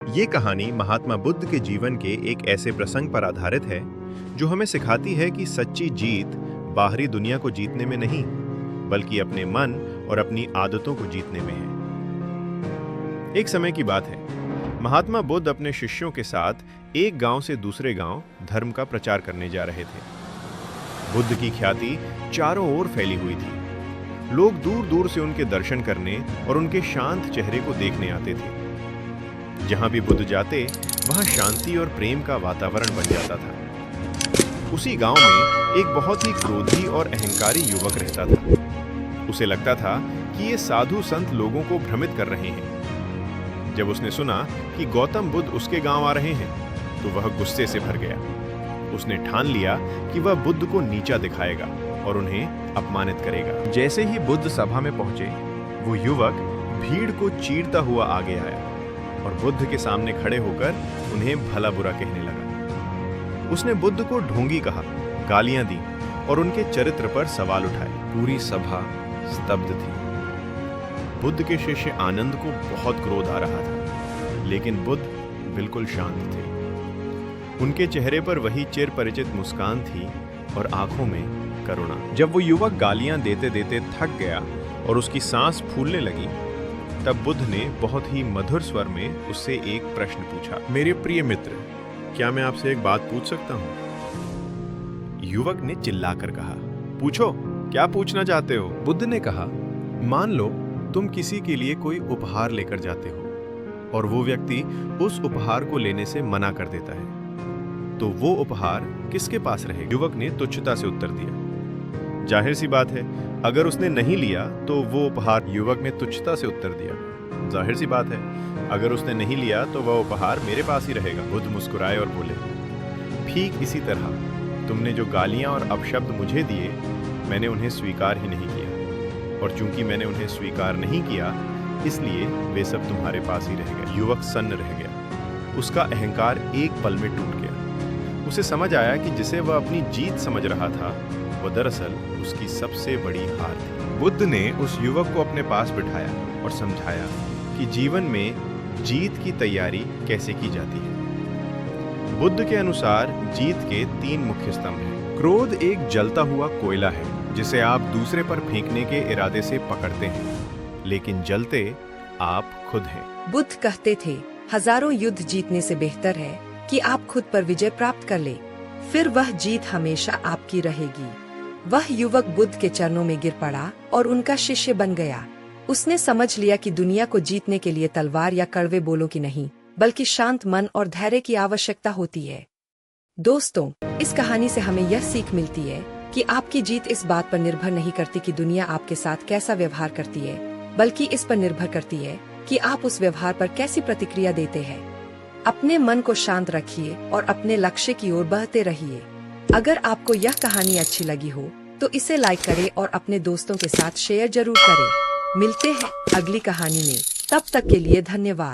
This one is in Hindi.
ये कहानी महात्मा बुद्ध के जीवन के एक ऐसे प्रसंग पर आधारित है जो हमें सिखाती है कि सच्ची जीत बाहरी दुनिया को जीतने में नहीं, बल्कि अपने मन और अपनी आदतों को जीतने में है। एक समय की बात है, महात्मा बुद्ध अपने शिष्यों के साथ एक गांव से दूसरे गांव धर्म का प्रचार करने जा रहे थे। बुद्ध की ख्याति चारों ओर फैली हुई थी। लोग दूर दूर से उनके दर्शन करने और उनके शांत चेहरे को देखने आते थे। जहां भी बुद्ध जाते, वहां शांति और प्रेम का वातावरण बन जाता था। उसी गांव में एक बहुत ही क्रोधी और अहंकारी युवक रहता था। उसे लगता था कि ये साधु संत लोगों को भ्रमित कर रहे हैं। जब उसने सुना कि गौतम बुद्ध उसके गांव आ रहे हैं, तो वह गुस्से से भर गया। उसने ठान लिया कि वह बुद्ध को नीचा दिखाएगा और उन्हें अपमानित करेगा। जैसे ही बुद्ध सभा में पहुंचे, वो युवक भीड़ को चीरता हुआ आगे आया और बुद्ध के सामने खड़े होकर उन्हें भला बुरा कहने लगा। उसने बुद्ध को ढोंगी कहा, गालियां दी और उनके चरित्र पर सवाल उठाए। पूरी सभा स्तब्ध थी। बुद्ध के शिष्य आनंद को बहुत क्रोध आ रहा था, लेकिन बुद्ध बिल्कुल शांत थे। उनके चेहरे पर वही चिर परिचित मुस्कान थी और आंखों में करुणा। जब वो युवक गालियां देते देते थक गया और उसकी सांस फूलने लगी, तब बुद्ध ने बहुत ही मधुर स्वर में उससे एक प्रश्न पूछा। मेरे प्रिय मित्र, क्या मैं आपसे एक बात पूछ सकता हूं? युवक ने चिल्लाकर कहा, पूछो, क्या पूछना चाहते हो? बुद्ध ने कहा, मान लो तुम किसी के लिए कोई उपहार लेकर जाते हो और वो व्यक्ति उस उपहार को लेने से मना कर देता है, तो वो उपहार किसके पास रहेगा? युवक ने तुच्छता से उत्तर दिया, जाहिर सी बात है, अगर उसने नहीं लिया तो वो उपहार। युवक ने तुच्छता से उत्तर दिया, जाहिर सी बात है, अगर उसने नहीं लिया तो वह उपहार मेरे पास ही रहेगा। बुद्ध मुस्कुराए और बोले, ठीक इसी तरह तुमने जो गालियां और अपशब्द मुझे दिए, मैंने उन्हें स्वीकार ही नहीं किया, और चूंकि मैंने उन्हें स्वीकार नहीं किया, इसलिए वे सब तुम्हारे पास ही रह गए। युवक सन्न रह गया। उसका अहंकार एक पल में टूट गया। उसे समझ आया कि जिसे वह अपनी जीत समझ रहा था, वह दरअसल उसकी सबसे बड़ी हार थी। बुद्ध ने उस युवक को अपने पास बिठाया और समझाया कि जीवन में जीत की तैयारी कैसे की जाती है। बुद्ध के अनुसार जीत के 3 मुख्य स्तंभ हैं। क्रोध एक जलता हुआ कोयला है जिसे आप दूसरे पर फेंकने के इरादे से पकड़ते हैं, लेकिन जलते आप खुद हैं। बुद्ध कहते थे, हजारों युद्ध जीतने से बेहतर है कि आप खुद पर विजय प्राप्त कर ले, फिर वह जीत हमेशा आपकी रहेगी। वह युवक बुद्ध के चरणों में गिर पड़ा और उनका शिष्य बन गया। उसने समझ लिया कि दुनिया को जीतने के लिए तलवार या कड़वे बोलों की नहीं, बल्कि शांत मन और धैर्य की आवश्यकता होती है। दोस्तों, इस कहानी से हमें यह सीख मिलती है कि आपकी जीत इस बात पर निर्भर नहीं करती कि दुनिया आपके साथ कैसा व्यवहार करती है, बल्कि इस पर निर्भर करती है कि आप उस व्यवहार पर कैसी प्रतिक्रिया देते हैं। अपने मन को शांत रखिए और अपने लक्ष्य की ओर बढ़ते रहिए। अगर आपको यह कहानी अच्छी लगी हो तो इसे लाइक करें और अपने दोस्तों के साथ शेयर जरूर करें। मिलते हैं अगली कहानी में, तब तक के लिए धन्यवाद।